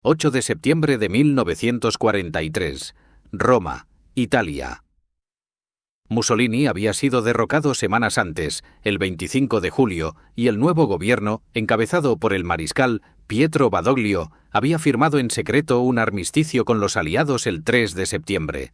8 de septiembre de 1943. Roma, Italia. Mussolini había sido derrocado semanas antes, el 25 de julio, y el nuevo gobierno, encabezado por el mariscal Pietro Badoglio, había firmado en secreto un armisticio con los aliados el 3 de septiembre.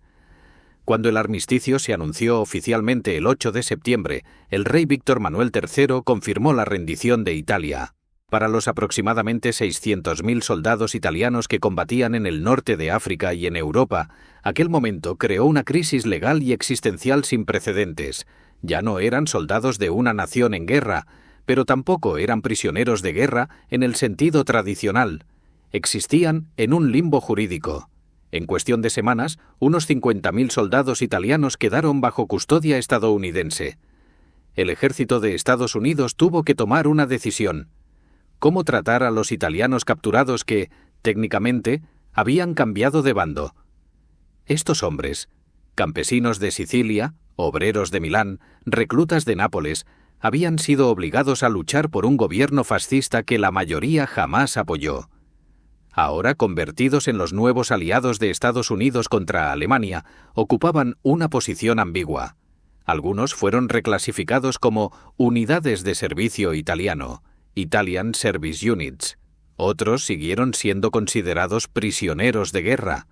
Cuando el armisticio se anunció oficialmente el 8 de septiembre, el rey Víctor Manuel III confirmó la rendición de Italia. Para los aproximadamente 600.000 soldados italianos que combatían en el norte de África y en Europa, aquel momento creó una crisis legal y existencial sin precedentes. Ya no eran soldados de una nación en guerra, pero tampoco eran prisioneros de guerra en el sentido tradicional. Existían en un limbo jurídico. En cuestión de semanas, unos 50.000 soldados italianos quedaron bajo custodia estadounidense. El ejército de Estados Unidos tuvo que tomar una decisión: cómo tratar a los italianos capturados que, técnicamente, habían cambiado de bando. Estos hombres, campesinos de Sicilia, obreros de Milán, reclutas de Nápoles, habían sido obligados a luchar por un gobierno fascista que la mayoría jamás apoyó. Ahora, convertidos en los nuevos aliados de Estados Unidos contra Alemania, ocupaban una posición ambigua. Algunos fueron reclasificados como unidades de servicio italiano, Italian Service Units. Otros siguieron siendo considerados prisioneros de guerra.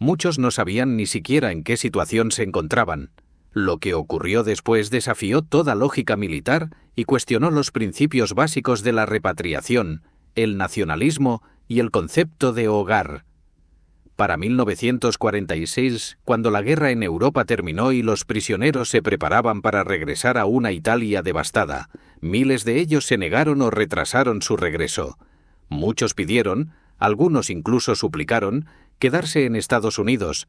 Muchos no sabían ni siquiera en qué situación se encontraban. Lo que ocurrió después desafió toda lógica militar y cuestionó los principios básicos de la repatriación, el nacionalismo y el concepto de hogar. Para 1946, cuando la guerra en Europa terminó y los prisioneros se preparaban para regresar a una Italia devastada, miles de ellos se negaron o retrasaron su regreso. Muchos pidieron, algunos incluso suplicaron, quedarse en Estados Unidos.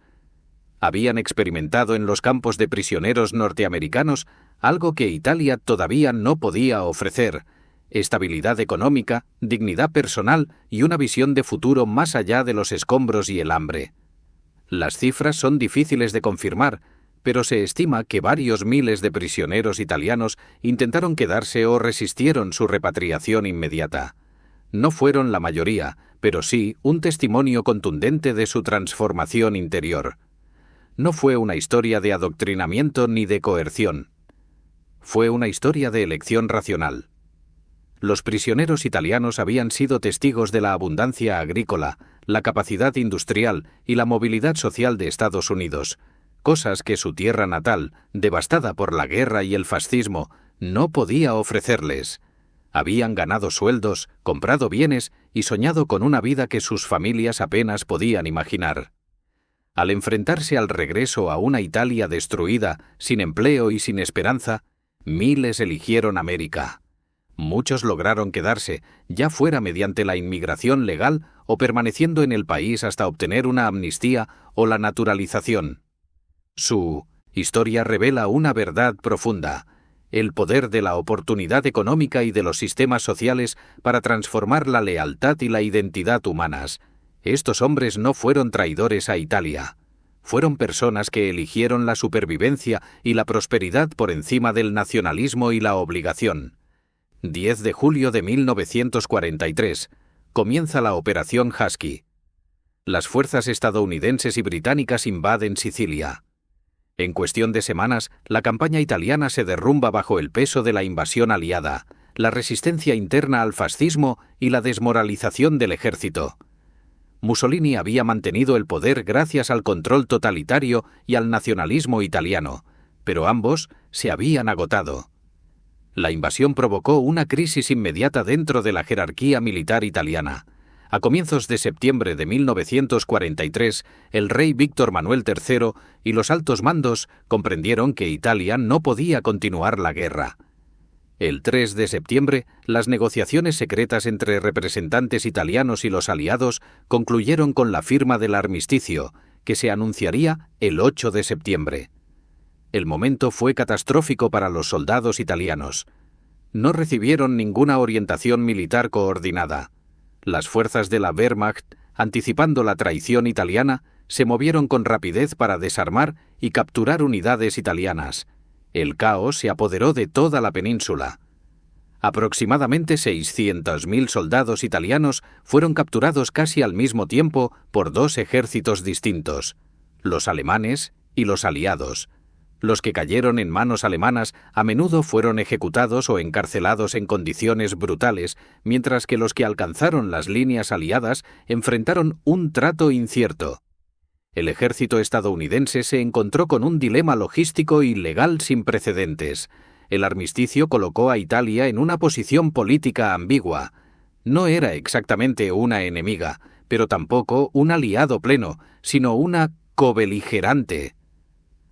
Habían experimentado en los campos de prisioneros norteamericanos algo que Italia todavía no podía ofrecer: estabilidad económica, dignidad personal y una visión de futuro más allá de los escombros y el hambre. Las cifras son difíciles de confirmar, pero se estima que varios miles de prisioneros italianos intentaron quedarse o resistieron su repatriación inmediata. No fueron la mayoría, pero sí un testimonio contundente de su transformación interior. No fue una historia de adoctrinamiento ni de coerción. Fue una historia de elección racional. Los prisioneros italianos habían sido testigos de la abundancia agrícola, la capacidad industrial y la movilidad social de Estados Unidos, cosas que su tierra natal, devastada por la guerra y el fascismo, no podía ofrecerles. Habían ganado sueldos, comprado bienes y soñado con una vida que sus familias apenas podían imaginar. Al enfrentarse al regreso a una Italia destruida, sin empleo y sin esperanza, miles eligieron América. Muchos lograron quedarse, ya fuera mediante la inmigración legal o permaneciendo en el país hasta obtener una amnistía o la naturalización. Su historia revela una verdad profunda: el poder de la oportunidad económica y de los sistemas sociales para transformar la lealtad y la identidad humanas. Estos hombres no fueron traidores a Italia. Fueron personas que eligieron la supervivencia y la prosperidad por encima del nacionalismo y la obligación. 10 de julio de 1943. Comienza la Operación Husky. Las fuerzas estadounidenses y británicas invaden Sicilia. En cuestión de semanas, la campaña italiana se derrumba bajo el peso de la invasión aliada, la resistencia interna al fascismo y la desmoralización del ejército. Mussolini había mantenido el poder gracias al control totalitario y al nacionalismo italiano, pero ambos se habían agotado. La invasión provocó una crisis inmediata dentro de la jerarquía militar italiana. A comienzos de septiembre de 1943, el rey Víctor Manuel III y los altos mandos comprendieron que Italia no podía continuar la guerra. El 3 de septiembre, las negociaciones secretas entre representantes italianos y los aliados concluyeron con la firma del armisticio, que se anunciaría el 8 de septiembre. El momento fue catastrófico para los soldados italianos. No recibieron ninguna orientación militar coordinada. Las fuerzas de la Wehrmacht, anticipando la traición italiana, se movieron con rapidez para desarmar y capturar unidades italianas. El caos se apoderó de toda la península. Aproximadamente 600.000 soldados italianos fueron capturados casi al mismo tiempo por dos ejércitos distintos, los alemanes y los aliados. Los que cayeron en manos alemanas a menudo fueron ejecutados o encarcelados en condiciones brutales, mientras que los que alcanzaron las líneas aliadas enfrentaron un trato incierto. El ejército estadounidense se encontró con un dilema logístico y legal sin precedentes. El armisticio colocó a Italia en una posición política ambigua. No era exactamente una enemiga, pero tampoco un aliado pleno, sino una cobeligerante.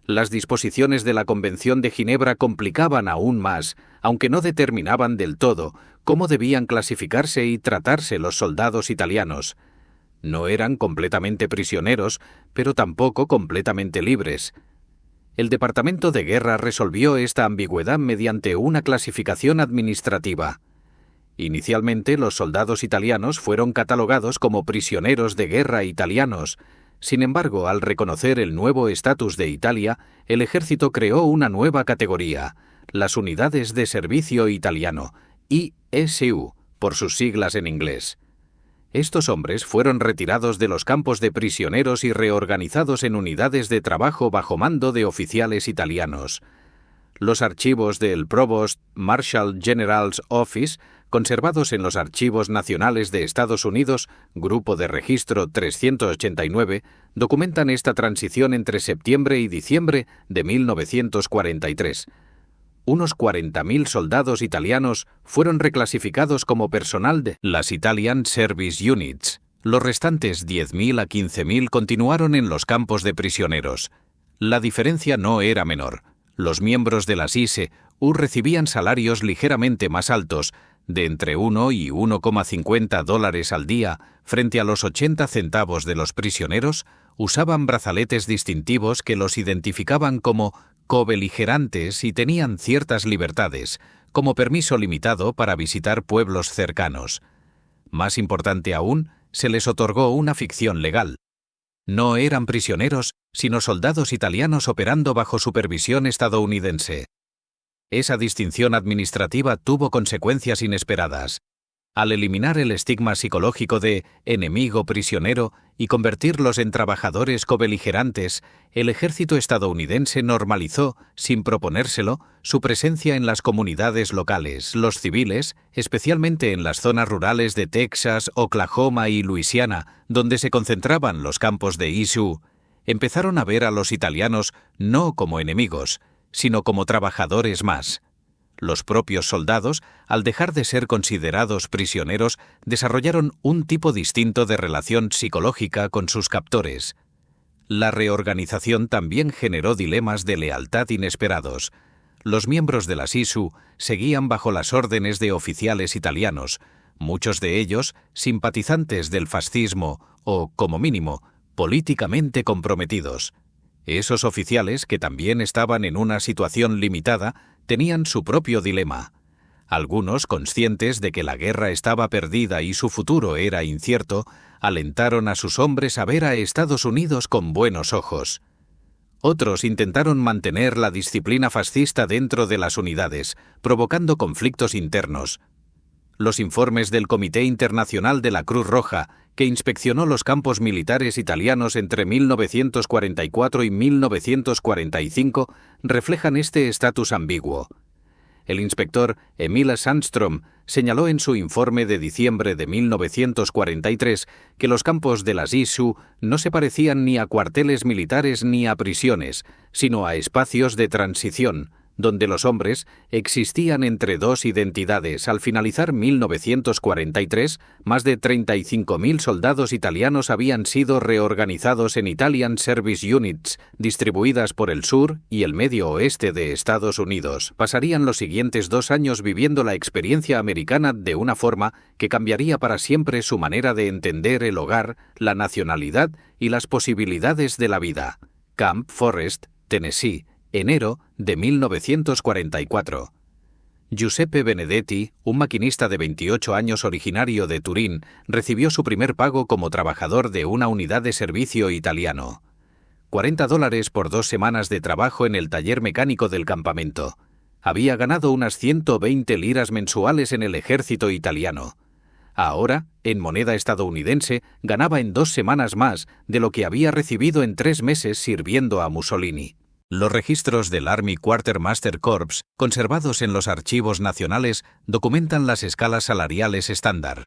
Las disposiciones de la Convención de Ginebra complicaban aún más, aunque no determinaban del todo, cómo debían clasificarse y tratarse los soldados italianos. No eran completamente prisioneros, pero tampoco completamente libres. El Departamento de Guerra resolvió esta ambigüedad mediante una clasificación administrativa. Inicialmente, los soldados italianos fueron catalogados como prisioneros de guerra italianos. Sin embargo, al reconocer el nuevo estatus de Italia, el ejército creó una nueva categoría, las Unidades de Servicio Italiano, ISU, por sus siglas en inglés. Estos hombres fueron retirados de los campos de prisioneros y reorganizados en unidades de trabajo bajo mando de oficiales italianos. Los archivos del Provost Marshal General's Office, conservados en los Archivos Nacionales de Estados Unidos, Grupo de Registro 389, documentan esta transición entre septiembre y diciembre de 1943. Unos 40.000 soldados italianos fueron reclasificados como personal de las Italian Service Units. Los restantes 10.000 a 15.000 continuaron en los campos de prisioneros. La diferencia no era menor. Los miembros de las ISU recibían salarios ligeramente más altos, de entre 1 y 1,50 dólares al día, frente a los 80 centavos de los prisioneros. Usaban brazaletes distintivos que los identificaban como cobeligerantes y tenían ciertas libertades, como permiso limitado para visitar pueblos cercanos. Más importante aún, se les otorgó una ficción legal. No eran prisioneros, sino soldados italianos operando bajo supervisión estadounidense. Esa distinción administrativa tuvo consecuencias inesperadas. Al eliminar el estigma psicológico de enemigo prisionero y convertirlos en trabajadores cobeligerantes, el ejército estadounidense normalizó, sin proponérselo, su presencia en las comunidades locales. Los civiles, especialmente en las zonas rurales de Texas, Oklahoma y Luisiana, donde se concentraban los campos de ISU, empezaron a ver a los italianos no como enemigos, sino como trabajadores más. Los propios soldados, al dejar de ser considerados prisioneros, desarrollaron un tipo distinto de relación psicológica con sus captores. La reorganización también generó dilemas de lealtad inesperados. Los miembros de las ISU seguían bajo las órdenes de oficiales italianos, muchos de ellos simpatizantes del fascismo o, como mínimo, políticamente comprometidos. Esos oficiales, que también estaban en una situación limitada, tenían su propio dilema. Algunos, conscientes de que la guerra estaba perdida y su futuro era incierto, alentaron a sus hombres a ver a Estados Unidos con buenos ojos. Otros intentaron mantener la disciplina fascista dentro de las unidades, provocando conflictos internos. Los informes del Comité Internacional de la Cruz Roja, que inspeccionó los campos militares italianos entre 1944 y 1945, reflejan este estatus ambiguo. El inspector Emil Sandstrom señaló en su informe de diciembre de 1943 que los campos de las ISU no se parecían ni a cuarteles militares ni a prisiones, sino a espacios de transición, donde los hombres existían entre dos identidades. Al finalizar 1943, más de 35.000 soldados italianos habían sido reorganizados en Italian Service Units, distribuidas por el sur y el medio oeste de Estados Unidos. Pasarían los siguientes 2 años viviendo la experiencia americana de una forma que cambiaría para siempre su manera de entender el hogar, la nacionalidad y las posibilidades de la vida. Camp Forrest, Tennessee, enero de 1944. Giuseppe Benedetti, un maquinista de 28 años originario de Turín, recibió su primer pago como trabajador de una unidad de servicio italiano. $40 por 2 semanas de trabajo en el taller mecánico del campamento. Había ganado unas 120 liras mensuales en el ejército italiano. Ahora, en moneda estadounidense, ganaba en 2 semanas más de lo que había recibido en 3 meses sirviendo a Mussolini. Los registros del Army Quartermaster Corps, conservados en los archivos nacionales, documentan las escalas salariales estándar.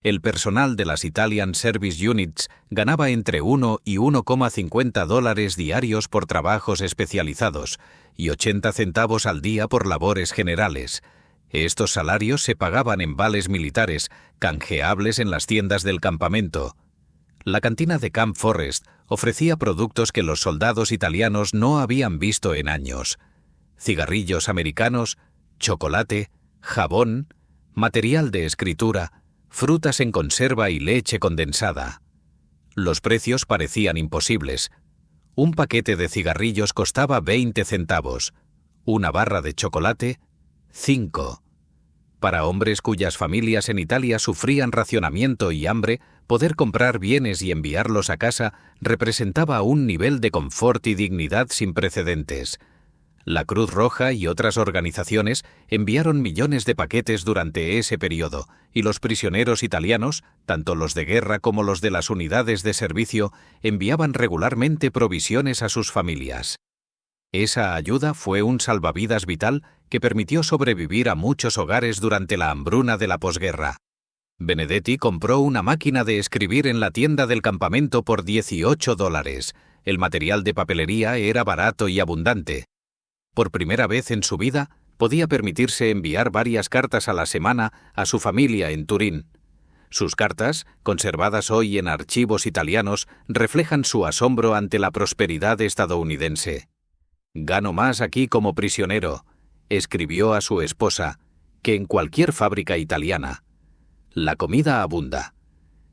El personal de las Italian Service Units ganaba entre 1 y 1,50 dólares diarios por trabajos especializados y 80 centavos al día por labores generales. Estos salarios se pagaban en vales militares, canjeables en las tiendas del campamento. La cantina de Camp Forrest ofrecía productos que los soldados italianos no habían visto en años: cigarrillos americanos, chocolate, jabón, material de escritura, frutas en conserva y leche condensada. Los precios parecían imposibles. Un paquete de cigarrillos costaba 20 centavos, una barra de chocolate, 5. Para hombres cuyas familias en Italia sufrían racionamiento y hambre, poder comprar bienes y enviarlos a casa representaba un nivel de confort y dignidad sin precedentes. La Cruz Roja y otras organizaciones enviaron millones de paquetes durante ese periodo, y los prisioneros italianos, tanto los de guerra como los de las unidades de servicio, enviaban regularmente provisiones a sus familias. Esa ayuda fue un salvavidas vital que permitió sobrevivir a muchos hogares durante la hambruna de la posguerra. Benedetti compró una máquina de escribir en la tienda del campamento por $18. El material de papelería era barato y abundante. Por primera vez en su vida, podía permitirse enviar varias cartas a la semana a su familia en Turín. Sus cartas, conservadas hoy en archivos italianos, reflejan su asombro ante la prosperidad estadounidense. «Gano más aquí como prisionero», escribió a su esposa, «que en cualquier fábrica italiana. La comida abunda.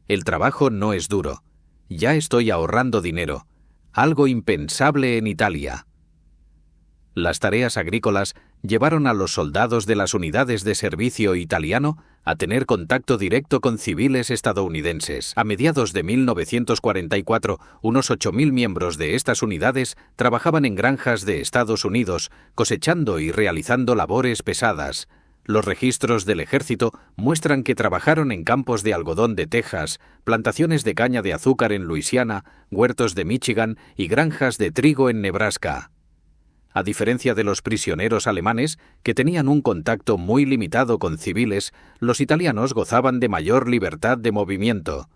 El trabajo no es duro. Ya estoy ahorrando dinero. Algo impensable en Italia». Las tareas agrícolas llevaron a los soldados de las unidades de servicio italiano a tener contacto directo con civiles estadounidenses. A mediados de 1944, unos 8.000 miembros de estas unidades trabajaban en granjas de Estados Unidos, cosechando y realizando labores pesadas. Los registros del ejército muestran que trabajaron en campos de algodón de Texas, plantaciones de caña de azúcar en Luisiana, huertos de Michigan y granjas de trigo en Nebraska. A diferencia de los prisioneros alemanes, que tenían un contacto muy limitado con civiles, los italianos gozaban de mayor libertad de movimiento.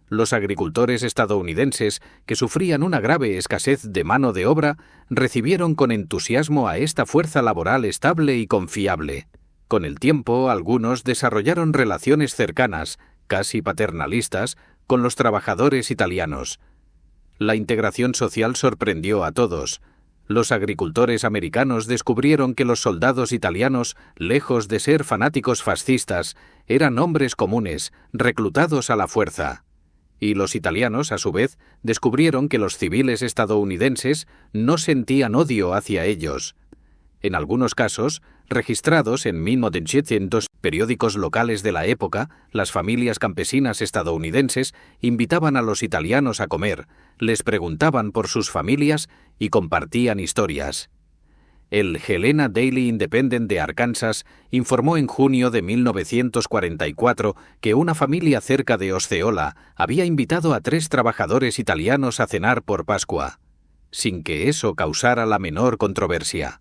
Los agricultores estadounidenses, que sufrían una grave escasez de mano de obra, recibieron con entusiasmo a esta fuerza laboral estable y confiable. Con el tiempo, algunos desarrollaron relaciones cercanas, casi paternalistas, con los trabajadores italianos. La integración social sorprendió a todos. Los agricultores americanos descubrieron que los soldados italianos, lejos de ser fanáticos fascistas, eran hombres comunes, reclutados a la fuerza. Y los italianos, a su vez, descubrieron que los civiles estadounidenses no sentían odio hacia ellos. En algunos casos, registrados en 1900 periódicos locales de la época, las familias campesinas estadounidenses invitaban a los italianos a comer, les preguntaban por sus familias y compartían historias. El Helena Daily Independent de Arkansas informó en junio de 1944 que una familia cerca de Osceola había invitado a 3 trabajadores italianos a cenar por Pascua, sin que eso causara la menor controversia.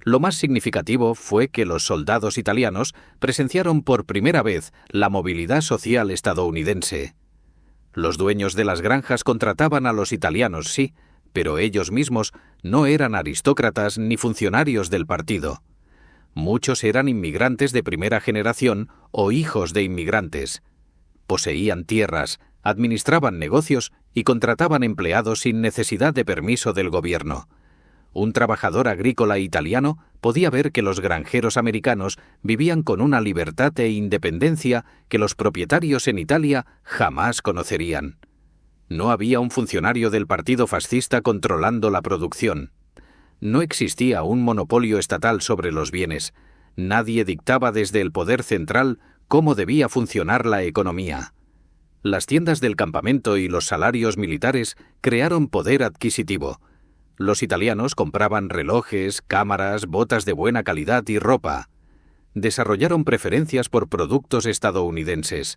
Lo más significativo fue que los soldados italianos presenciaron por primera vez la movilidad social estadounidense. Los dueños de las granjas contrataban a los italianos, sí, pero ellos mismos no eran aristócratas ni funcionarios del partido. Muchos eran inmigrantes de primera generación o hijos de inmigrantes. Poseían tierras, administraban negocios y contrataban empleados sin necesidad de permiso del gobierno. Un trabajador agrícola italiano podía ver que los granjeros americanos vivían con una libertad e independencia que los propietarios en Italia jamás conocerían. No había un funcionario del partido fascista controlando la producción. No existía un monopolio estatal sobre los bienes. Nadie dictaba desde el poder central cómo debía funcionar la economía. Las tiendas del campamento y los salarios militares crearon poder adquisitivo. Los italianos compraban relojes, cámaras, botas de buena calidad y ropa. Desarrollaron preferencias por productos estadounidenses.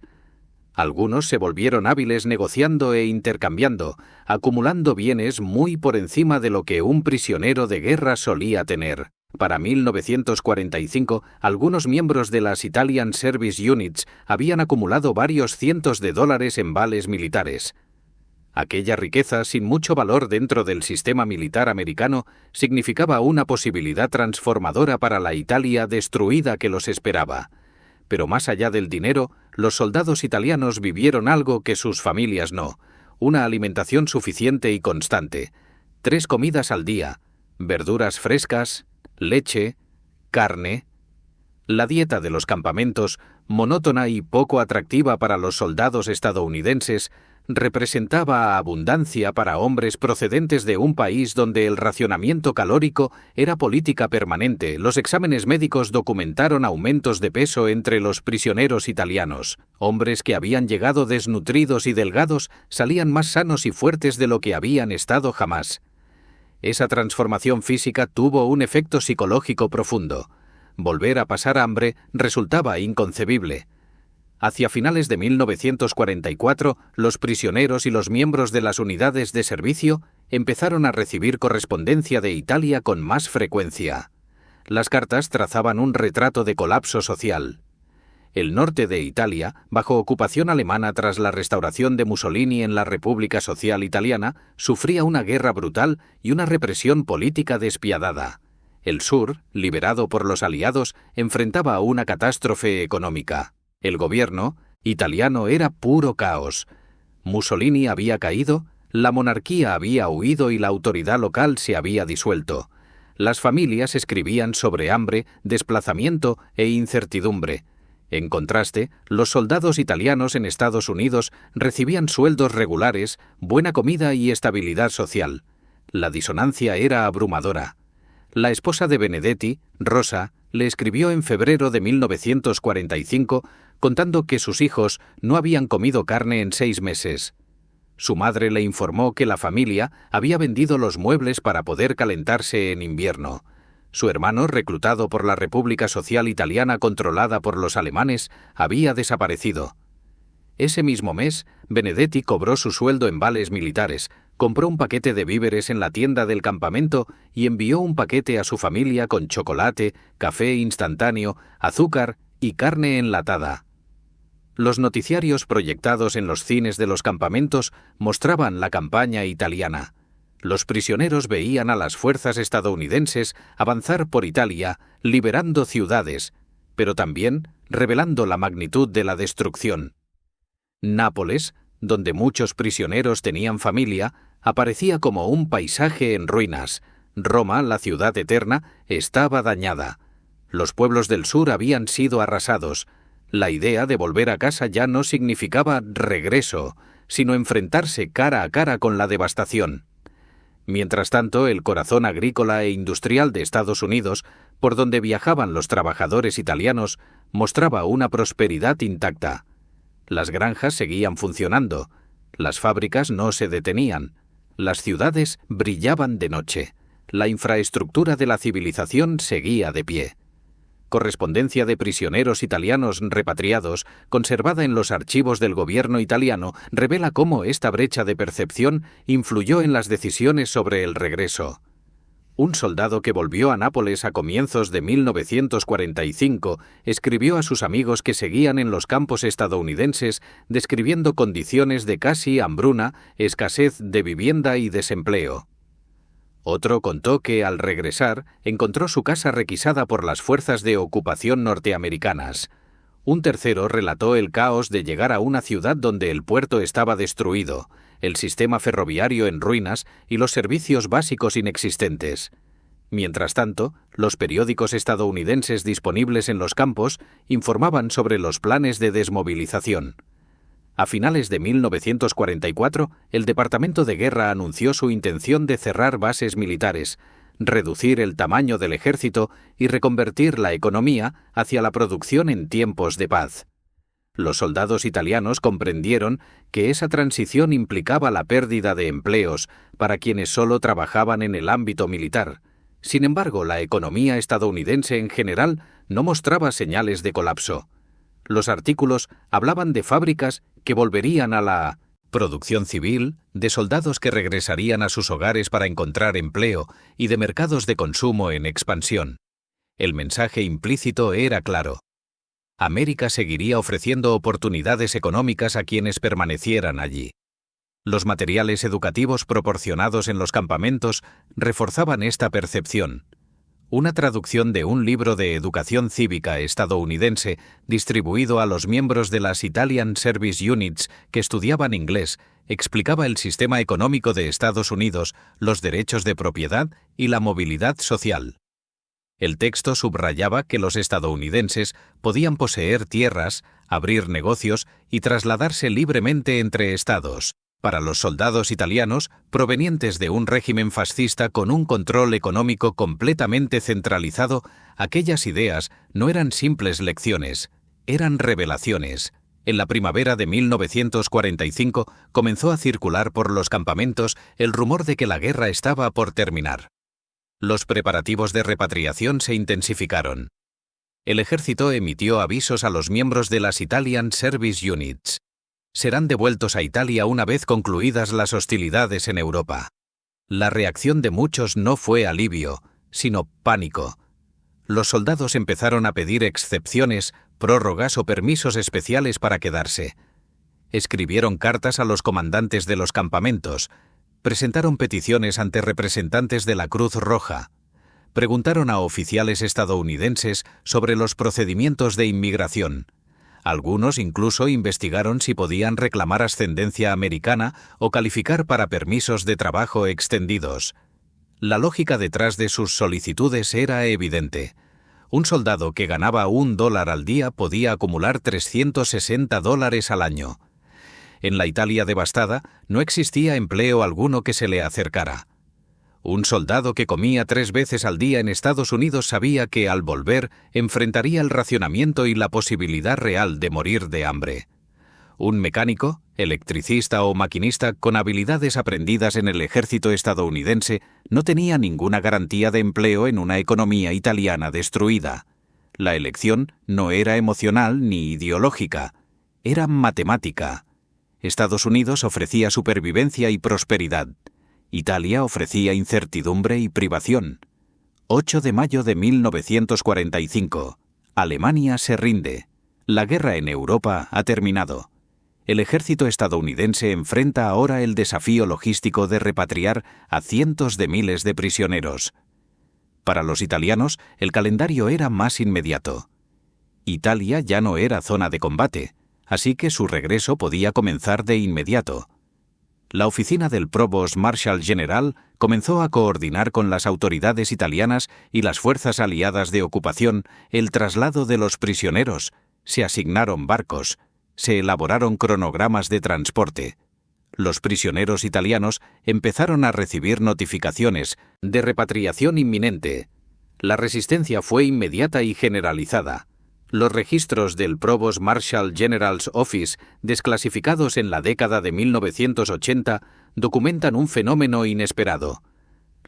Algunos se volvieron hábiles negociando e intercambiando, acumulando bienes muy por encima de lo que un prisionero de guerra solía tener. Para 1945, algunos miembros de las Italian Service Units habían acumulado varios cientos de dólares en vales militares. Aquella riqueza, sin mucho valor dentro del sistema militar americano, significaba una posibilidad transformadora para la Italia destruida que los esperaba. Pero más allá del dinero, los soldados italianos vivieron algo que sus familias no: una alimentación suficiente y constante, 3 comidas al día, verduras frescas, leche, carne. La dieta de los campamentos, monótona y poco atractiva para los soldados estadounidenses, representaba abundancia para hombres procedentes de un país donde el racionamiento calórico era política permanente. Los exámenes médicos documentaron aumentos de peso entre los prisioneros italianos. Hombres que habían llegado desnutridos y delgados salían más sanos y fuertes de lo que habían estado jamás. Esa transformación física tuvo un efecto psicológico profundo. Volver a pasar hambre resultaba inconcebible. Hacia finales de 1944, los prisioneros y los miembros de las unidades de servicio empezaron a recibir correspondencia de Italia con más frecuencia. Las cartas trazaban un retrato de colapso social. El norte de Italia, bajo ocupación alemana tras la restauración de Mussolini en la República Social Italiana, sufría una guerra brutal y una represión política despiadada. El sur, liberado por los aliados, enfrentaba una catástrofe económica. El gobierno italiano era puro caos. Mussolini había caído, la monarquía había huido y la autoridad local se había disuelto. Las familias escribían sobre hambre, desplazamiento e incertidumbre. En contraste, los soldados italianos en Estados Unidos recibían sueldos regulares, buena comida y estabilidad social. La disonancia era abrumadora. La esposa de Benedetti, Rosa, le escribió en febrero de 1945 contando que sus hijos no habían comido carne en 6 meses. Su madre le informó que la familia había vendido los muebles para poder calentarse en invierno. Su hermano, reclutado por la República Social Italiana controlada por los alemanes, había desaparecido. Ese mismo mes, Benedetti cobró su sueldo en vales militares, compró un paquete de víveres en la tienda del campamento y envió un paquete a su familia con chocolate, café instantáneo, azúcar y carne enlatada. Los noticiarios proyectados en los cines de los campamentos mostraban la campaña italiana. Los prisioneros veían a las fuerzas estadounidenses avanzar por Italia, liberando ciudades, pero también revelando la magnitud de la destrucción. Nápoles, donde muchos prisioneros tenían familia, aparecía como un paisaje en ruinas. Roma, la ciudad eterna, estaba dañada. Los pueblos del sur habían sido arrasados. La idea de volver a casa ya no significaba regreso, sino enfrentarse cara a cara con la devastación. Mientras tanto, el corazón agrícola e industrial de Estados Unidos, por donde viajaban los trabajadores italianos, mostraba una prosperidad intacta. Las granjas seguían funcionando, las fábricas no se detenían, las ciudades brillaban de noche, la infraestructura de la civilización seguía de pie. Correspondencia de prisioneros italianos repatriados, conservada en los archivos del gobierno italiano, revela cómo esta brecha de percepción influyó en las decisiones sobre el regreso. Un soldado que volvió a Nápoles a comienzos de 1945 escribió a sus amigos que seguían en los campos estadounidenses describiendo condiciones de casi hambruna, escasez de vivienda y desempleo. Otro contó que, al regresar, encontró su casa requisada por las fuerzas de ocupación norteamericanas. Un tercero relató el caos de llegar a una ciudad donde el puerto estaba destruido, el sistema ferroviario en ruinas y los servicios básicos inexistentes. Mientras tanto, los periódicos estadounidenses disponibles en los campos informaban sobre los planes de desmovilización. A finales de 1944, el Departamento de Guerra anunció su intención de cerrar bases militares, reducir el tamaño del ejército y reconvertir la economía hacia la producción en tiempos de paz. Los soldados italianos comprendieron que esa transición implicaba la pérdida de empleos para quienes solo trabajaban en el ámbito militar. Sin embargo, la economía estadounidense en general no mostraba señales de colapso. Los artículos hablaban de fábricas que volverían a la producción civil, de soldados que regresarían a sus hogares para encontrar empleo y de mercados de consumo en expansión. El mensaje implícito era claro. América seguiría ofreciendo oportunidades económicas a quienes permanecieran allí. Los materiales educativos proporcionados en los campamentos reforzaban esta percepción. Una traducción de un libro de educación cívica estadounidense distribuido a los miembros de las Italian Service Units que estudiaban inglés explicaba el sistema económico de Estados Unidos, los derechos de propiedad y la movilidad social. El texto subrayaba que los estadounidenses podían poseer tierras, abrir negocios y trasladarse libremente entre estados. Para los soldados italianos, provenientes de un régimen fascista con un control económico completamente centralizado, aquellas ideas no eran simples lecciones, eran revelaciones. En la primavera de 1945 comenzó a circular por los campamentos el rumor de que la guerra estaba por terminar. Los preparativos de repatriación se intensificaron. El ejército emitió avisos a los miembros de las Italian Service Units. Serán devueltos a Italia una vez concluidas las hostilidades en Europa. La reacción de muchos no fue alivio, sino pánico. Los soldados empezaron a pedir excepciones, prórrogas o permisos especiales para quedarse. Escribieron cartas a los comandantes de los campamentos, presentaron peticiones ante representantes de la Cruz Roja, preguntaron a oficiales estadounidenses sobre los procedimientos de inmigración. Algunos incluso investigaron si podían reclamar ascendencia americana o calificar para permisos de trabajo extendidos. La lógica detrás de sus solicitudes era evidente. Un soldado que ganaba $1 al día podía acumular $360 al año. En la Italia devastada no existía empleo alguno que se le acercara. Un soldado que comía 3 veces al día en Estados Unidos sabía que al volver enfrentaría el racionamiento y la posibilidad real de morir de hambre. Un mecánico, electricista o maquinista con habilidades aprendidas en el ejército estadounidense no tenía ninguna garantía de empleo en una economía italiana destruida. La elección no era emocional ni ideológica, era matemática. Estados Unidos ofrecía supervivencia y prosperidad. Italia ofrecía incertidumbre y privación. 8 de mayo de 1945. Alemania se rinde. La guerra en Europa ha terminado. El ejército estadounidense enfrenta ahora el desafío logístico de repatriar a cientos de miles de prisioneros. Para los italianos, el calendario era más inmediato. Italia ya no era zona de combate, así que su regreso podía comenzar de inmediato. La oficina del Provost Marshal General comenzó a coordinar con las autoridades italianas y las fuerzas aliadas de ocupación el traslado de los prisioneros. Se asignaron barcos, se elaboraron cronogramas de transporte. Los prisioneros italianos empezaron a recibir notificaciones de repatriación inminente. La resistencia fue inmediata y generalizada. Los registros del Provost Marshal General's Office, desclasificados en la década de 1980, documentan un fenómeno inesperado.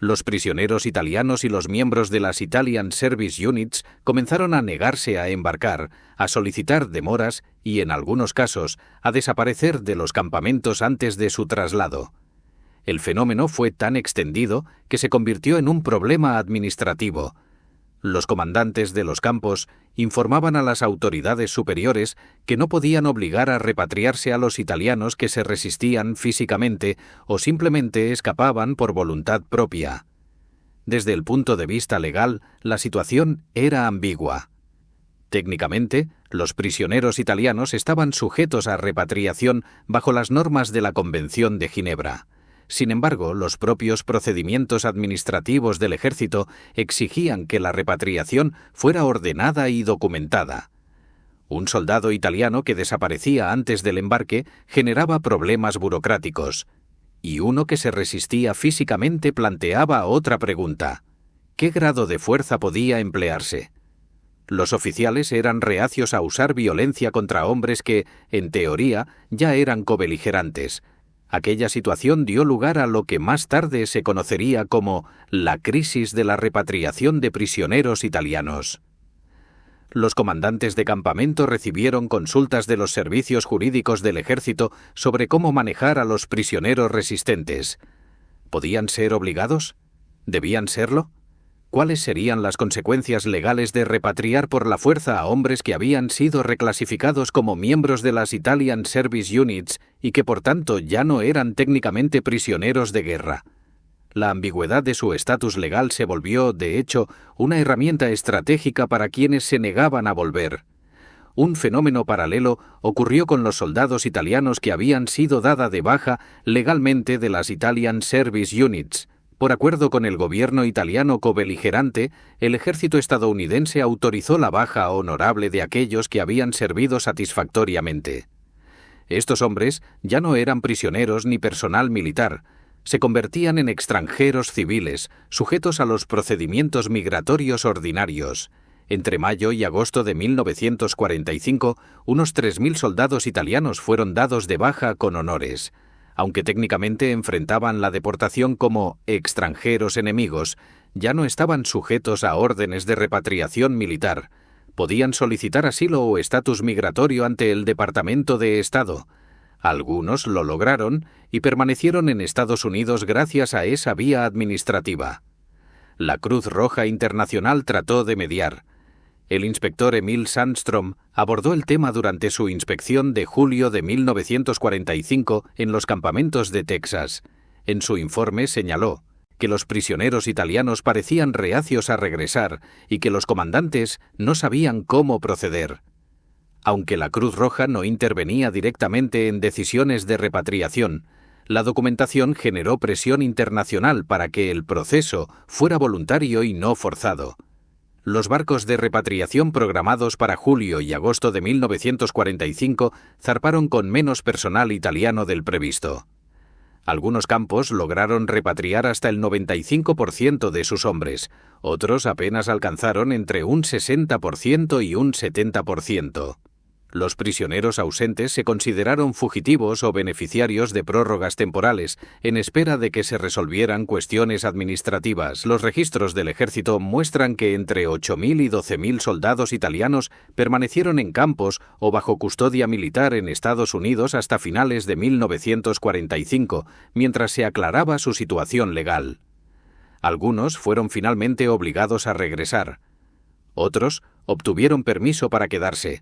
Los prisioneros italianos y los miembros de las Italian Service Units comenzaron a negarse a embarcar, a solicitar demoras y, en algunos casos, a desaparecer de los campamentos antes de su traslado. El fenómeno fue tan extendido que se convirtió en un problema administrativo. Los comandantes de los campos informaban a las autoridades superiores que no podían obligar a repatriarse a los italianos que se resistían físicamente o simplemente escapaban por voluntad propia. Desde el punto de vista legal, la situación era ambigua. Técnicamente, los prisioneros italianos estaban sujetos a repatriación bajo las normas de la Convención de Ginebra. Sin embargo, los propios procedimientos administrativos del ejército exigían que la repatriación fuera ordenada y documentada. Un soldado italiano que desaparecía antes del embarque generaba problemas burocráticos, y uno que se resistía físicamente planteaba otra pregunta: ¿qué grado de fuerza podía emplearse? Los oficiales eran reacios a usar violencia contra hombres que, en teoría, ya eran cobeligerantes. Aquella situación dio lugar a lo que más tarde se conocería como la crisis de la repatriación de prisioneros italianos. Los comandantes de campamento recibieron consultas de los servicios jurídicos del ejército sobre cómo manejar a los prisioneros resistentes. ¿Podían ser obligados? ¿Debían serlo? ¿Cuáles serían las consecuencias legales de repatriar por la fuerza a hombres que habían sido reclasificados como miembros de las Italian Service Units y que por tanto ya no eran técnicamente prisioneros de guerra? La ambigüedad de su estatus legal se volvió, de hecho, una herramienta estratégica para quienes se negaban a volver. Un fenómeno paralelo ocurrió con los soldados italianos que habían sido dada de baja legalmente de las Italian Service Units. Por acuerdo con el gobierno italiano cobeligerante, el ejército estadounidense autorizó la baja honorable de aquellos que habían servido satisfactoriamente. Estos hombres ya no eran prisioneros ni personal militar, se convertían en extranjeros civiles, sujetos a los procedimientos migratorios ordinarios. Entre mayo y agosto de 1945, unos 3.000 soldados italianos fueron dados de baja con honores. Aunque técnicamente enfrentaban la deportación como extranjeros enemigos, ya no estaban sujetos a órdenes de repatriación militar. Podían solicitar asilo o estatus migratorio ante el Departamento de Estado. Algunos lo lograron y permanecieron en Estados Unidos gracias a esa vía administrativa. La Cruz Roja Internacional trató de mediar. El inspector Emil Sandstrom abordó el tema durante su inspección de julio de 1945 en los campamentos de Texas. En su informe señaló que los prisioneros italianos parecían reacios a regresar y que los comandantes no sabían cómo proceder. Aunque la Cruz Roja no intervenía directamente en decisiones de repatriación, la documentación generó presión internacional para que el proceso fuera voluntario y no forzado. Los barcos de repatriación programados para julio y agosto de 1945 zarparon con menos personal italiano del previsto. Algunos campos lograron repatriar hasta el 95% de sus hombres, otros apenas alcanzaron entre un 60% y un 70%. Los prisioneros ausentes se consideraron fugitivos o beneficiarios de prórrogas temporales, en espera de que se resolvieran cuestiones administrativas. Los registros del ejército muestran que entre 8.000 y 12.000 soldados italianos permanecieron en campos o bajo custodia militar en Estados Unidos hasta finales de 1945, mientras se aclaraba su situación legal. Algunos fueron finalmente obligados a regresar. Otros obtuvieron permiso para quedarse.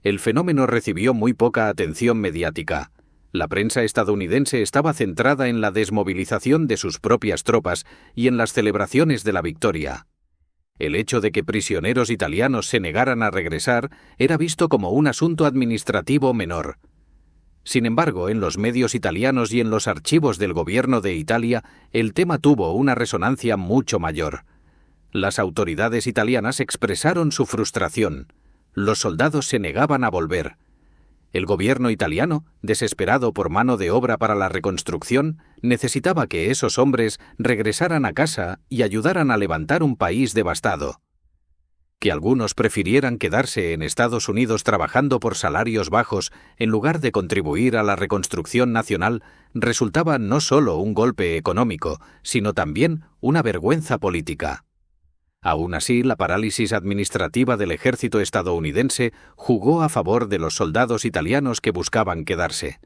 El fenómeno recibió muy poca atención mediática. La prensa estadounidense estaba centrada en la desmovilización de sus propias tropas y en las celebraciones de la victoria. El hecho de que prisioneros italianos se negaran a regresar era visto como un asunto administrativo menor. Sin embargo, en los medios italianos y en los archivos del gobierno de Italia, el tema tuvo una resonancia mucho mayor. Las autoridades italianas expresaron su frustración. Los soldados se negaban a volver. El gobierno italiano, desesperado por mano de obra para la reconstrucción, necesitaba que esos hombres regresaran a casa y ayudaran a levantar un país devastado. Que algunos prefirieran quedarse en Estados Unidos trabajando por salarios bajos en lugar de contribuir a la reconstrucción nacional resultaba no solo un golpe económico, sino también una vergüenza política. Aún así, la parálisis administrativa del ejército estadounidense jugó a favor de los soldados italianos que buscaban quedarse.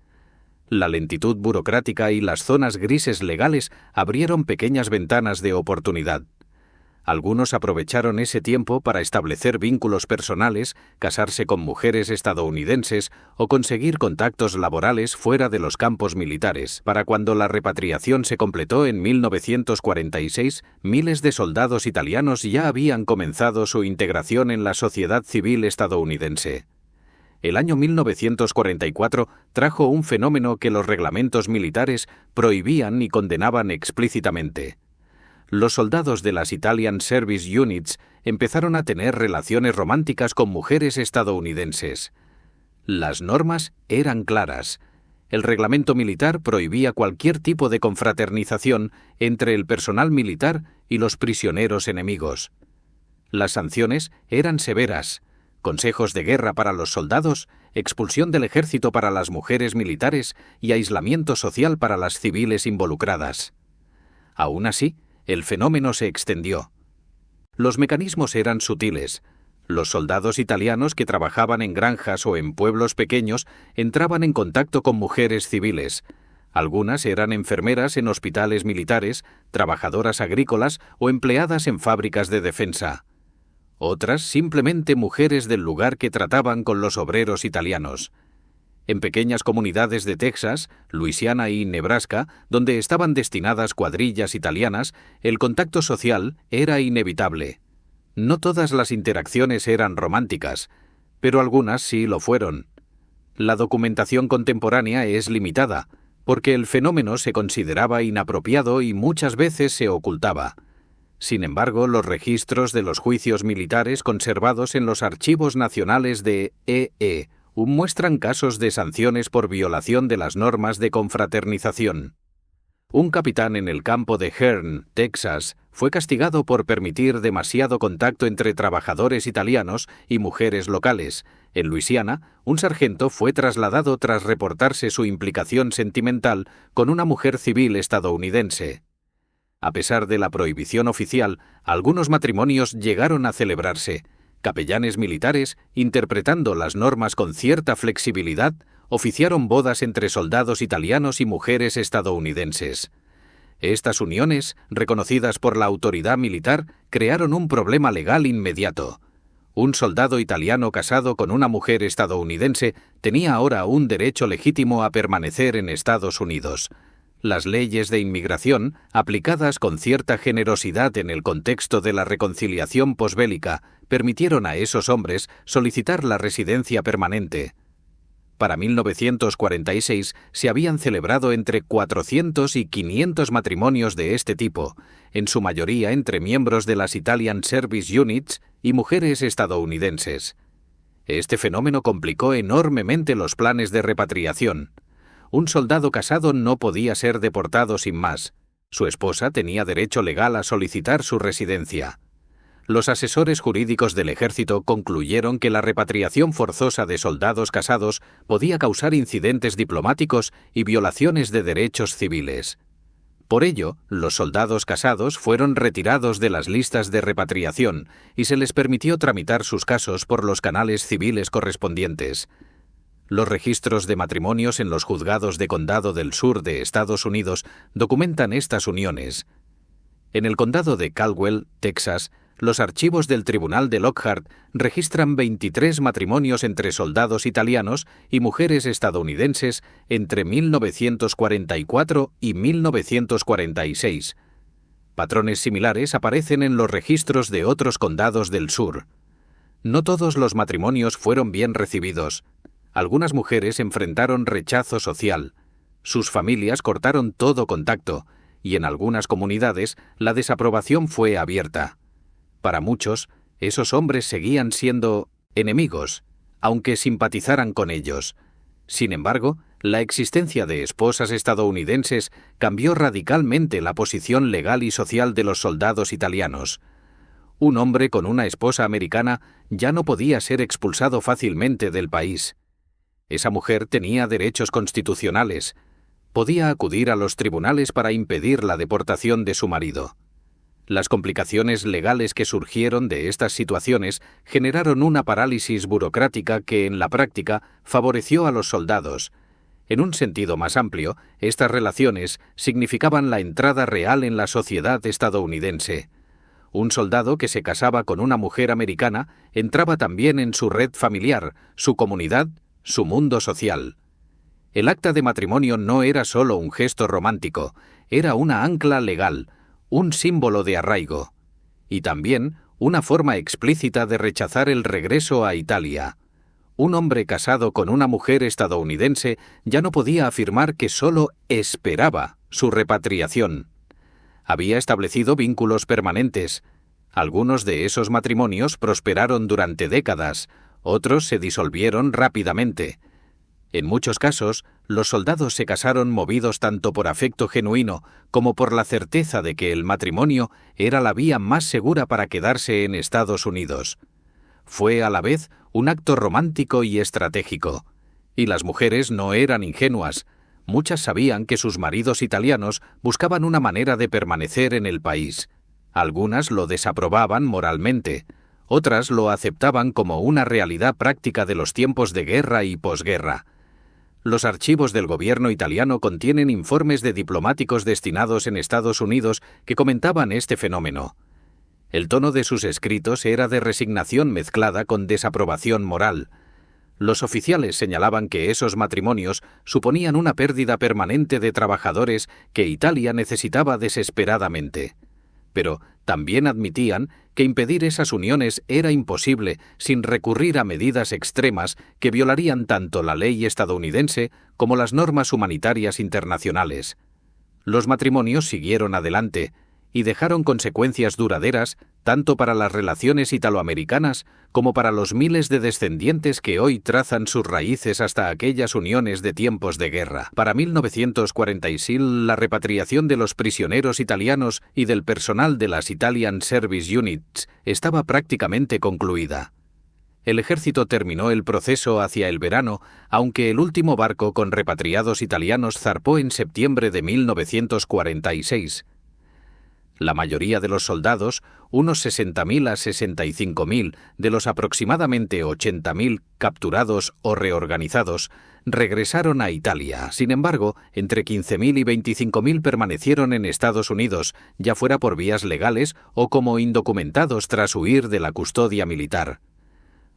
La lentitud burocrática y las zonas grises legales abrieron pequeñas ventanas de oportunidad. Algunos aprovecharon ese tiempo para establecer vínculos personales, casarse con mujeres estadounidenses o conseguir contactos laborales fuera de los campos militares. Para cuando la repatriación se completó en 1946, miles de soldados italianos ya habían comenzado su integración en la sociedad civil estadounidense. El año 1944 trajo un fenómeno que los reglamentos militares prohibían y condenaban explícitamente. Los soldados de las Italian Service Units empezaron a tener relaciones románticas con mujeres estadounidenses. Las normas eran claras. El reglamento militar prohibía cualquier tipo de confraternización entre el personal militar y los prisioneros enemigos. Las sanciones eran severas: consejos de guerra para los soldados, expulsión del ejército para las mujeres militares y aislamiento social para las civiles involucradas. Aún así, el fenómeno se extendió. Los mecanismos eran sutiles. Los soldados italianos que trabajaban en granjas o en pueblos pequeños entraban en contacto con mujeres civiles. Algunas eran enfermeras en hospitales militares, trabajadoras agrícolas o empleadas en fábricas de defensa. Otras simplemente mujeres del lugar que trataban con los obreros italianos. En pequeñas comunidades de Texas, Luisiana y Nebraska, donde estaban destinadas cuadrillas italianas, el contacto social era inevitable. No todas las interacciones eran románticas, pero algunas sí lo fueron. La documentación contemporánea es limitada, porque el fenómeno se consideraba inapropiado y muchas veces se ocultaba. Sin embargo, los registros de los juicios militares conservados en los archivos nacionales de E.E. muestran casos de sanciones por violación de las normas de confraternización. Un capitán en el campo de Hearne, Texas, fue castigado por permitir demasiado contacto entre trabajadores italianos y mujeres locales. En Luisiana, un sargento fue trasladado tras reportarse su implicación sentimental con una mujer civil estadounidense. A pesar de la prohibición oficial, algunos matrimonios llegaron a celebrarse. Capellanes militares, interpretando las normas con cierta flexibilidad, oficiaron bodas entre soldados italianos y mujeres estadounidenses. Estas uniones, reconocidas por la autoridad militar, crearon un problema legal inmediato. Un soldado italiano casado con una mujer estadounidense tenía ahora un derecho legítimo a permanecer en Estados Unidos. Las leyes de inmigración, aplicadas con cierta generosidad en el contexto de la reconciliación posbélica, permitieron a esos hombres solicitar la residencia permanente. Para 1946 se habían celebrado entre 400 y 500 matrimonios de este tipo, en su mayoría entre miembros de las Italian Service Units y mujeres estadounidenses. Este fenómeno complicó enormemente los planes de repatriación. Un soldado casado no podía ser deportado sin más. Su esposa tenía derecho legal a solicitar su residencia. Los asesores jurídicos del ejército concluyeron que la repatriación forzosa de soldados casados podía causar incidentes diplomáticos y violaciones de derechos civiles. Por ello, los soldados casados fueron retirados de las listas de repatriación y se les permitió tramitar sus casos por los canales civiles correspondientes. Los registros de matrimonios en los juzgados de condado del sur de Estados Unidos documentan estas uniones. En el condado de Caldwell, Texas, los archivos del Tribunal de Lockhart registran 23 matrimonios entre soldados italianos y mujeres estadounidenses entre 1944 y 1946. Patrones similares aparecen en los registros de otros condados del sur. No todos los matrimonios fueron bien recibidos. Algunas mujeres enfrentaron rechazo social. Sus familias cortaron todo contacto, y en algunas comunidades la desaprobación fue abierta. Para muchos, esos hombres seguían siendo enemigos, aunque simpatizaran con ellos. Sin embargo, la existencia de esposas estadounidenses cambió radicalmente la posición legal y social de los soldados italianos. Un hombre con una esposa americana ya no podía ser expulsado fácilmente del país. Esa mujer tenía derechos constitucionales. Podía acudir a los tribunales para impedir la deportación de su marido. Las complicaciones legales que surgieron de estas situaciones generaron una parálisis burocrática que, en la práctica, favoreció a los soldados. En un sentido más amplio, estas relaciones significaban la entrada real en la sociedad estadounidense. Un soldado que se casaba con una mujer americana entraba también en su red familiar, su comunidad, su mundo social. El acta de matrimonio no era solo un gesto romántico, era una ancla legal, un símbolo de arraigo, y también una forma explícita de rechazar el regreso a Italia. Un hombre casado con una mujer estadounidense ya no podía afirmar que solo esperaba su repatriación. Había establecido vínculos permanentes. Algunos de esos matrimonios prosperaron durante décadas, otros se disolvieron rápidamente. En muchos casos, los soldados se casaron movidos tanto por afecto genuino como por la certeza de que el matrimonio era la vía más segura para quedarse en Estados Unidos. Fue a la vez un acto romántico y estratégico. Y las mujeres no eran ingenuas. Muchas sabían que sus maridos italianos buscaban una manera de permanecer en el país. Algunas lo desaprobaban moralmente. Otras lo aceptaban como una realidad práctica de los tiempos de guerra y posguerra. Los archivos del gobierno italiano contienen informes de diplomáticos destinados en Estados Unidos que comentaban este fenómeno. El tono de sus escritos era de resignación mezclada con desaprobación moral. Los oficiales señalaban que esos matrimonios suponían una pérdida permanente de trabajadores que Italia necesitaba desesperadamente. Pero también admitían que impedir esas uniones era imposible sin recurrir a medidas extremas que violarían tanto la ley estadounidense como las normas humanitarias internacionales. Los matrimonios siguieron adelante y dejaron consecuencias duraderas tanto para las relaciones italoamericanas como para los miles de descendientes que hoy trazan sus raíces hasta aquellas uniones de tiempos de guerra. Para 1946, la repatriación de los prisioneros italianos y del personal de las Italian Service Units estaba prácticamente concluida. El ejército terminó el proceso hacia el verano, aunque el último barco con repatriados italianos zarpó en septiembre de 1946. La mayoría de los soldados, unos 60.000 a 65.000 de los aproximadamente 80.000 capturados o reorganizados, regresaron a Italia. Sin embargo, entre 15.000 y 25.000 permanecieron en Estados Unidos, ya fuera por vías legales o como indocumentados tras huir de la custodia militar.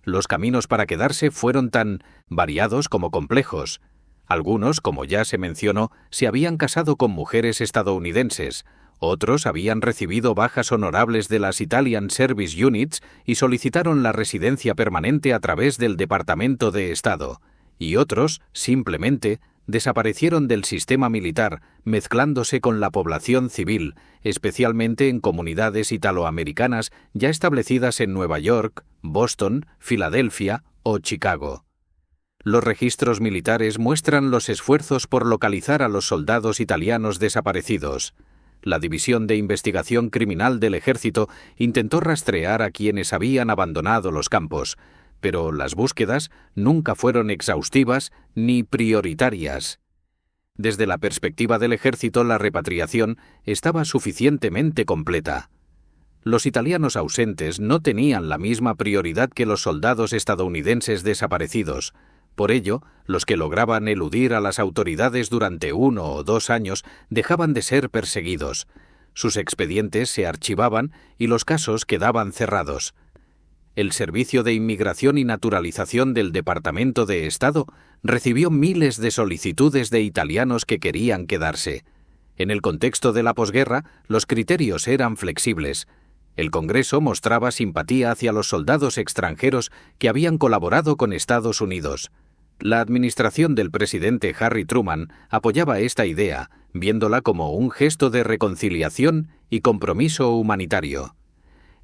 Los caminos para quedarse fueron tan variados como complejos. Algunos, como ya se mencionó, se habían casado con mujeres estadounidenses. Otros habían recibido bajas honorables de las Italian Service Units y solicitaron la residencia permanente a través del Departamento de Estado. Y otros, simplemente, desaparecieron del sistema militar, mezclándose con la población civil, especialmente en comunidades italoamericanas ya establecidas en Nueva York, Boston, Filadelfia o Chicago. Los registros militares muestran los esfuerzos por localizar a los soldados italianos desaparecidos. La División de Investigación Criminal del Ejército intentó rastrear a quienes habían abandonado los campos, pero las búsquedas nunca fueron exhaustivas ni prioritarias. Desde la perspectiva del ejército, la repatriación estaba suficientemente completa. Los italianos ausentes no tenían la misma prioridad que los soldados estadounidenses desaparecidos. Por ello, los que lograban eludir a las autoridades durante 1 o 2 años dejaban de ser perseguidos. Sus expedientes se archivaban y los casos quedaban cerrados. El Servicio de Inmigración y Naturalización del Departamento de Estado recibió miles de solicitudes de italianos que querían quedarse. En el contexto de la posguerra, los criterios eran flexibles. El Congreso mostraba simpatía hacia los soldados extranjeros que habían colaborado con Estados Unidos. La administración del presidente Harry Truman apoyaba esta idea, viéndola como un gesto de reconciliación y compromiso humanitario.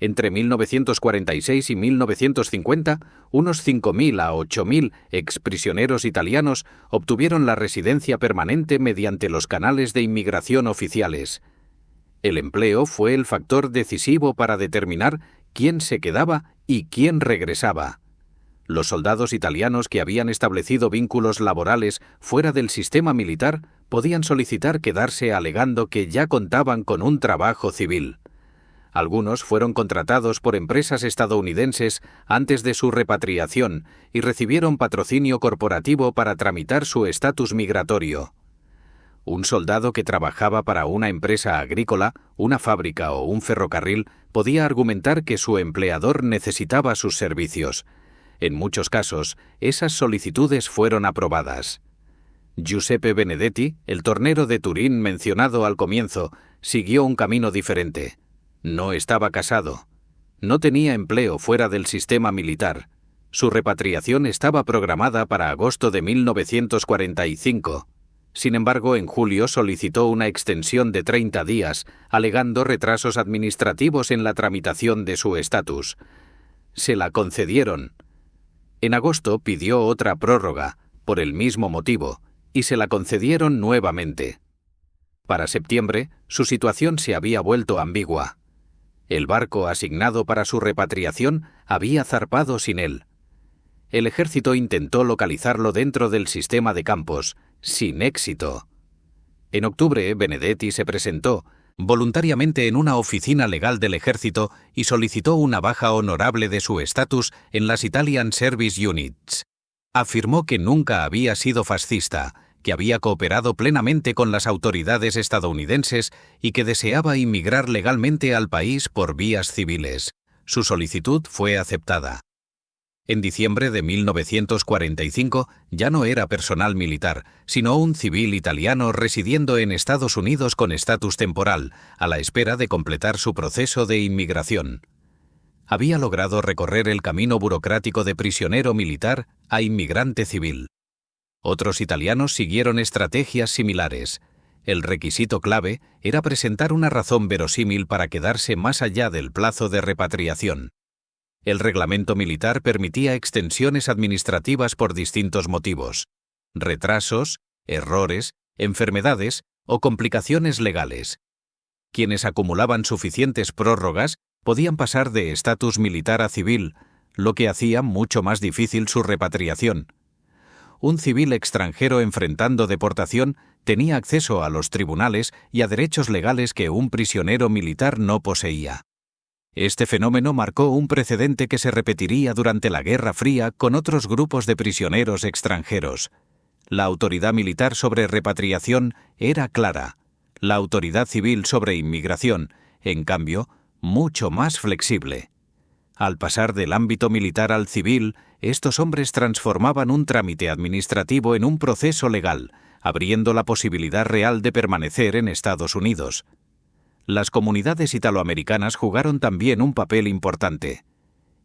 Entre 1946 y 1950, unos 5.000 a 8.000 exprisioneros italianos obtuvieron la residencia permanente mediante los canales de inmigración oficiales. El empleo fue el factor decisivo para determinar quién se quedaba y quién regresaba. Los soldados italianos que habían establecido vínculos laborales fuera del sistema militar podían solicitar quedarse alegando que ya contaban con un trabajo civil. Algunos fueron contratados por empresas estadounidenses antes de su repatriación y recibieron patrocinio corporativo para tramitar su estatus migratorio. Un soldado que trabajaba para una empresa agrícola, una fábrica o un ferrocarril podía argumentar que su empleador necesitaba sus servicios. En muchos casos, esas solicitudes fueron aprobadas. Giuseppe Benedetti, el tornero de Turín mencionado al comienzo, siguió un camino diferente. No estaba casado. No tenía empleo fuera del sistema militar. Su repatriación estaba programada para agosto de 1945. Sin embargo, en julio solicitó una extensión de 30 días, alegando retrasos administrativos en la tramitación de su estatus. Se la concedieron. En agosto pidió otra prórroga, por el mismo motivo, y se la concedieron nuevamente. Para septiembre, su situación se había vuelto ambigua. El barco asignado para su repatriación había zarpado sin él. El ejército intentó localizarlo dentro del sistema de campos, sin éxito. En octubre, Benedetti se presentó voluntariamente en una oficina legal del ejército y solicitó una baja honorable de su estatus en las Italian Service Units. Afirmó que nunca había sido fascista, que había cooperado plenamente con las autoridades estadounidenses y que deseaba inmigrar legalmente al país por vías civiles. Su solicitud fue aceptada. En diciembre de 1945 ya no era personal militar, sino un civil italiano residiendo en Estados Unidos con estatus temporal, a la espera de completar su proceso de inmigración. Había logrado recorrer el camino burocrático de prisionero militar a inmigrante civil. Otros italianos siguieron estrategias similares. El requisito clave era presentar una razón verosímil para quedarse más allá del plazo de repatriación. El reglamento militar permitía extensiones administrativas por distintos motivos: retrasos, errores, enfermedades o complicaciones legales. Quienes acumulaban suficientes prórrogas podían pasar de estatus militar a civil, lo que hacía mucho más difícil su repatriación. Un civil extranjero enfrentando deportación tenía acceso a los tribunales y a derechos legales que un prisionero militar no poseía. Este fenómeno marcó un precedente que se repetiría durante la Guerra Fría con otros grupos de prisioneros extranjeros. La autoridad militar sobre repatriación era clara. La autoridad civil sobre inmigración, en cambio, mucho más flexible. Al pasar del ámbito militar al civil, estos hombres transformaban un trámite administrativo en un proceso legal, abriendo la posibilidad real de permanecer en Estados Unidos. Las comunidades italoamericanas jugaron también un papel importante.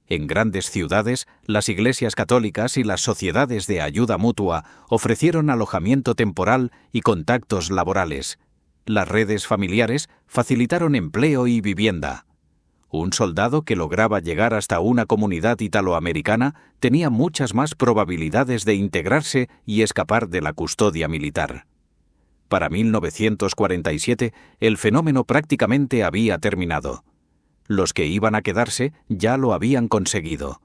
En grandes ciudades, las iglesias católicas y las sociedades de ayuda mutua ofrecieron alojamiento temporal y contactos laborales. Las redes familiares facilitaron empleo y vivienda. Un soldado que lograba llegar hasta una comunidad italoamericana tenía muchas más probabilidades de integrarse y escapar de la custodia militar. Para 1947, el fenómeno prácticamente había terminado. Los que iban a quedarse ya lo habían conseguido.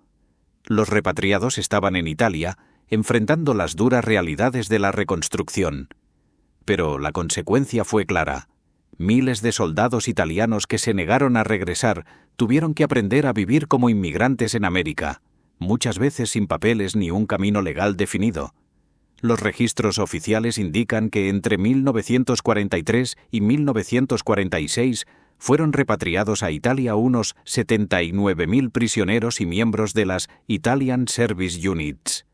Los repatriados estaban en Italia, enfrentando las duras realidades de la reconstrucción. Pero la consecuencia fue clara. Miles de soldados italianos que se negaron a regresar tuvieron que aprender a vivir como inmigrantes en América, muchas veces sin papeles ni un camino legal definido. Los registros oficiales indican que entre 1943 y 1946 fueron repatriados a Italia unos 79.000 prisioneros y miembros de las Italian Service Units.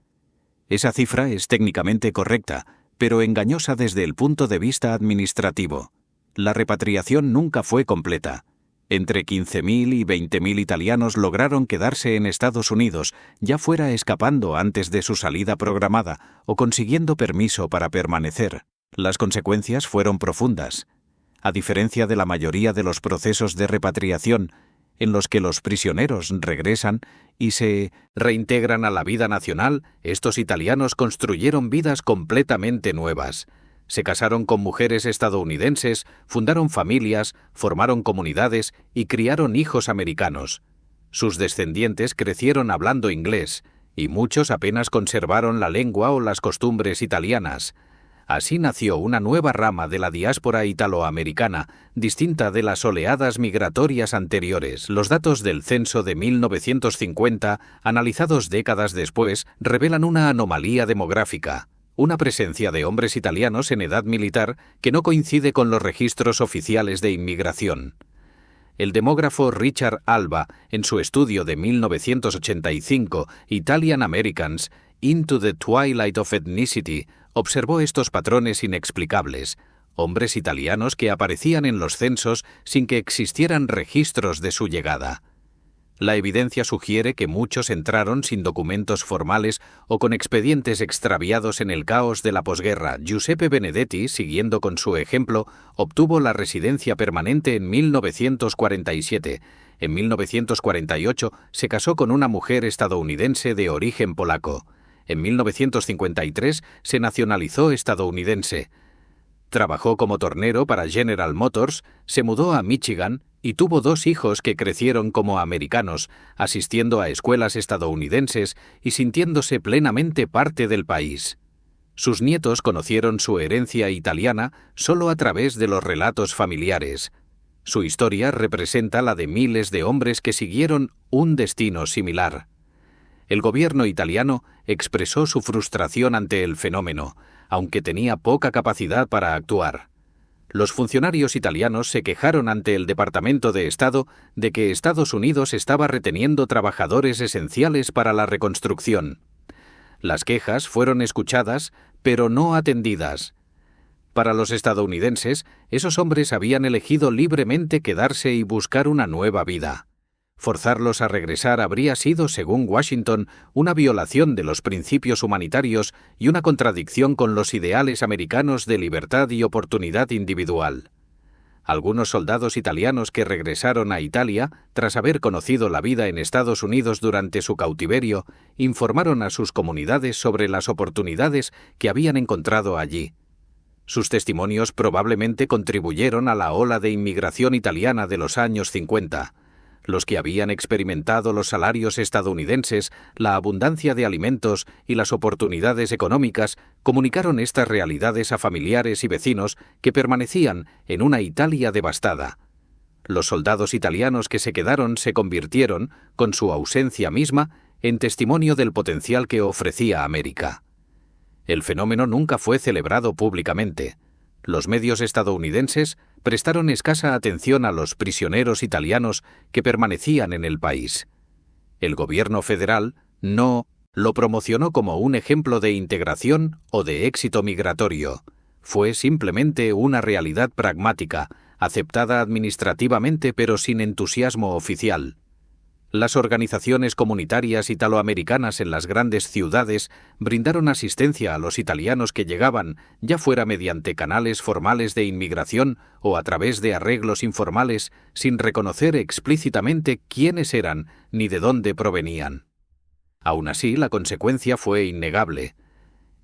Esa cifra es técnicamente correcta, pero engañosa desde el punto de vista administrativo. La repatriación nunca fue completa. Entre 15.000 y 20.000 italianos lograron quedarse en Estados Unidos, ya fuera escapando antes de su salida programada o consiguiendo permiso para permanecer. Las consecuencias fueron profundas. A diferencia de la mayoría de los procesos de repatriación, en los que los prisioneros regresan y se reintegran a la vida nacional, estos italianos construyeron vidas completamente nuevas. Se casaron con mujeres estadounidenses, fundaron familias, formaron comunidades y criaron hijos americanos. Sus descendientes crecieron hablando inglés, y muchos apenas conservaron la lengua o las costumbres italianas. Así nació una nueva rama de la diáspora italoamericana, distinta de las oleadas migratorias anteriores. Los datos del censo de 1950, analizados décadas después, revelan una anomalía demográfica. Una presencia de hombres italianos en edad militar que no coincide con los registros oficiales de inmigración. El demógrafo Richard Alba, en su estudio de 1985, Italian Americans, Into the Twilight of Ethnicity, observó estos patrones inexplicables: hombres italianos que aparecían en los censos sin que existieran registros de su llegada. La evidencia sugiere que muchos entraron sin documentos formales o con expedientes extraviados en el caos de la posguerra. Giuseppe Benedetti, siguiendo con su ejemplo, obtuvo la residencia permanente en 1947. En 1948 se casó con una mujer estadounidense de origen polaco. En 1953 se nacionalizó estadounidense. Trabajó como tornero para General Motors, se mudó a Michigan y tuvo 2 hijos que crecieron como americanos, asistiendo a escuelas estadounidenses y sintiéndose plenamente parte del país. Sus nietos conocieron su herencia italiana solo a través de los relatos familiares. Su historia representa la de miles de hombres que siguieron un destino similar. El gobierno italiano expresó su frustración ante el fenómeno, aunque tenía poca capacidad para actuar. Los funcionarios italianos se quejaron ante el Departamento de Estado de que Estados Unidos estaba reteniendo trabajadores esenciales para la reconstrucción. Las quejas fueron escuchadas, pero no atendidas. Para los estadounidenses, esos hombres habían elegido libremente quedarse y buscar una nueva vida. Forzarlos a regresar habría sido, según Washington, una violación de los principios humanitarios y una contradicción con los ideales americanos de libertad y oportunidad individual. Algunos soldados italianos que regresaron a Italia, tras haber conocido la vida en Estados Unidos durante su cautiverio, informaron a sus comunidades sobre las oportunidades que habían encontrado allí. Sus testimonios probablemente contribuyeron a la ola de inmigración italiana de los años 50. Los que habían experimentado los salarios estadounidenses, la abundancia de alimentos y las oportunidades económicas comunicaron estas realidades a familiares y vecinos que permanecían en una Italia devastada. Los soldados italianos que se quedaron se convirtieron, con su ausencia misma, en testimonio del potencial que ofrecía América. El fenómeno nunca fue celebrado públicamente. Los medios estadounidenses prestaron escasa atención a los prisioneros italianos que permanecían en el país. El gobierno federal no lo promocionó como un ejemplo de integración o de éxito migratorio. Fue simplemente una realidad pragmática, aceptada administrativamente pero sin entusiasmo oficial. Las organizaciones comunitarias italoamericanas en las grandes ciudades brindaron asistencia a los italianos que llegaban, ya fuera mediante canales formales de inmigración o a través de arreglos informales, sin reconocer explícitamente quiénes eran ni de dónde provenían. Aún así, la consecuencia fue innegable.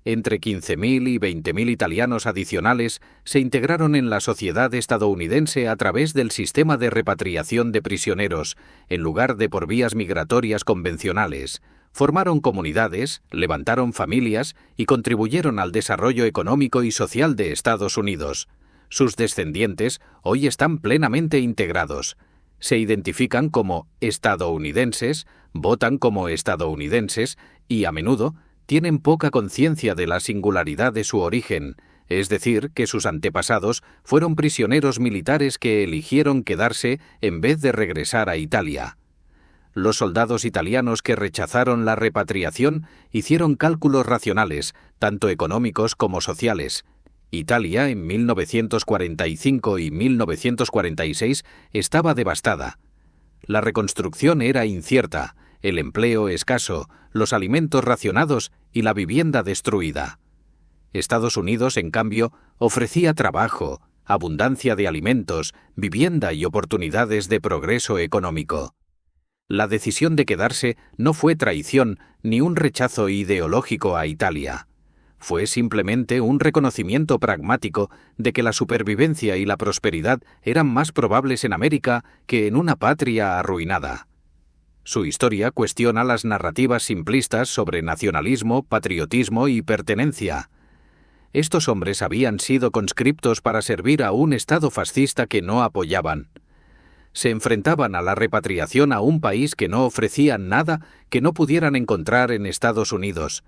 Entre 15.000 y 20.000 italianos adicionales se integraron en la sociedad estadounidense a través del sistema de repatriación de prisioneros, en lugar de por vías migratorias convencionales. Formaron comunidades, levantaron familias y contribuyeron al desarrollo económico y social de Estados Unidos. Sus descendientes hoy están plenamente integrados. Se identifican como estadounidenses, votan como estadounidenses y, a menudo, tienen poca conciencia de la singularidad de su origen, es decir, que sus antepasados fueron prisioneros militares que eligieron quedarse en vez de regresar a Italia. Los soldados italianos que rechazaron la repatriación hicieron cálculos racionales, tanto económicos como sociales. Italia, en 1945 y 1946, estaba devastada. La reconstrucción era incierta, el empleo escaso, los alimentos racionados y la vivienda destruida. Estados Unidos, en cambio, ofrecía trabajo, abundancia de alimentos, vivienda y oportunidades de progreso económico. La decisión de quedarse no fue traición ni un rechazo ideológico a Italia. Fue simplemente un reconocimiento pragmático de que la supervivencia y la prosperidad eran más probables en América que en una patria arruinada. Su historia cuestiona las narrativas simplistas sobre nacionalismo, patriotismo y pertenencia. Estos hombres habían sido conscriptos para servir a un Estado fascista que no apoyaban. Se enfrentaban a la repatriación a un país que no ofrecía nada que no pudieran encontrar en Estados Unidos.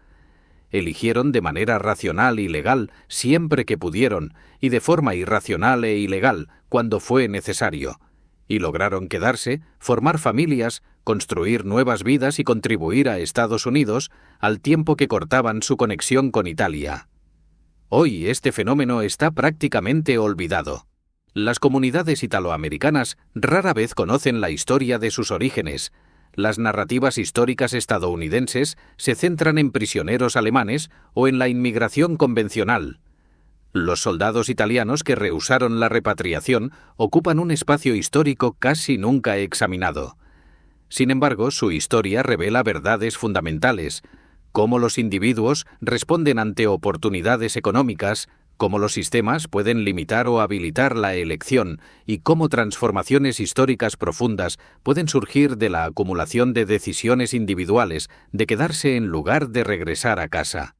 Eligieron de manera racional y legal siempre que pudieron, y de forma irracional e ilegal cuando fue necesario. Y lograron quedarse, formar familias, construir nuevas vidas y contribuir a Estados Unidos al tiempo que cortaban su conexión con Italia. Hoy este fenómeno está prácticamente olvidado. Las comunidades italoamericanas rara vez conocen la historia de sus orígenes. Las narrativas históricas estadounidenses se centran en prisioneros alemanes o en la inmigración convencional. Los soldados italianos que rehusaron la repatriación ocupan un espacio histórico casi nunca examinado. Sin embargo, su historia revela verdades fundamentales. cómo los individuos responden ante oportunidades económicas, cómo los sistemas pueden limitar o habilitar la elección y cómo transformaciones históricas profundas pueden surgir de la acumulación de decisiones individuales de quedarse en lugar de regresar a casa.